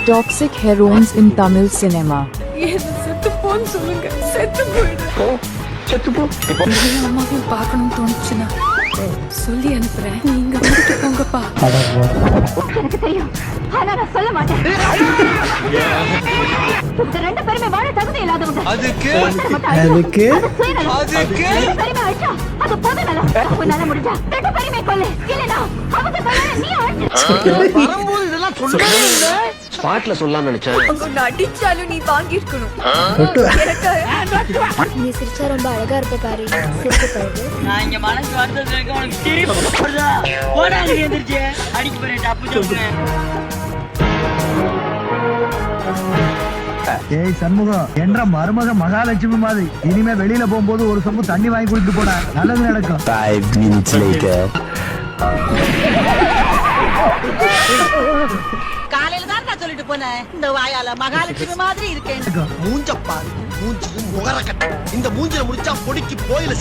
Toxic heroines in Tamil cinema. செத்து போன்னு சொல்லுங்க. செத்து போயிடு. அம்மாவையும் பார்க்கணும்னு தோணுச்சுன்னா சொல்லி அனுப்புறேன். நீங்க வந்துட்டு போங்கப்பா. எனக்கு தெரியும், ஆனா நான் சொல்ல மாட்டேன். இந்த ரெண்டு பேருமே வாழ தகுதி இல்லாதவங்க. அதுக்கு பெருமை அழிச்சா அது பொது நலம். உன்னால முடிஞ்சா ரெண்டு பேருமே கொல்லு. இல்லைன்னா அவங்க கொல்ல நீ வரும்போது இதெல்லாம் சொல்லவே இல்லை. ஸ்பாட்ல சொல்லலாம்னு நினைச்சேன். உன்னை அடிச்சாலும் நீ வாங்கியிருக்கணும். நீ சிரிச்சா ரொம்ப அழகா இருப்ப பாரு. சிரிப்பு பழகு. நான் இங்க மனசு வருது உனக்கு தெரியும். ஓடாங்க எந்திரிச்சு அடிக்க போறேன். தப்பு சொல்றேன். ஏய் சண்முகம் என்ற மருமக மகாலட்சுமி மாதிரி இனிமே வெளியில போகும்போது ஒரு சொம்பு தண்ணி வாங்கி குடித்து போட நல்லது நடக்கும். 5 minutes later. காலையில தான் நான் சொல்லிட்டு போனேன். இந்த வாயால மகாலட்சுமி மாதிரி இருக்கேன். மூஞ்ச பாரு, மூஞ்சியும் முகர கட்ட. இந்த மூஞ்சில முடிச்சா பொடிக்கு போயில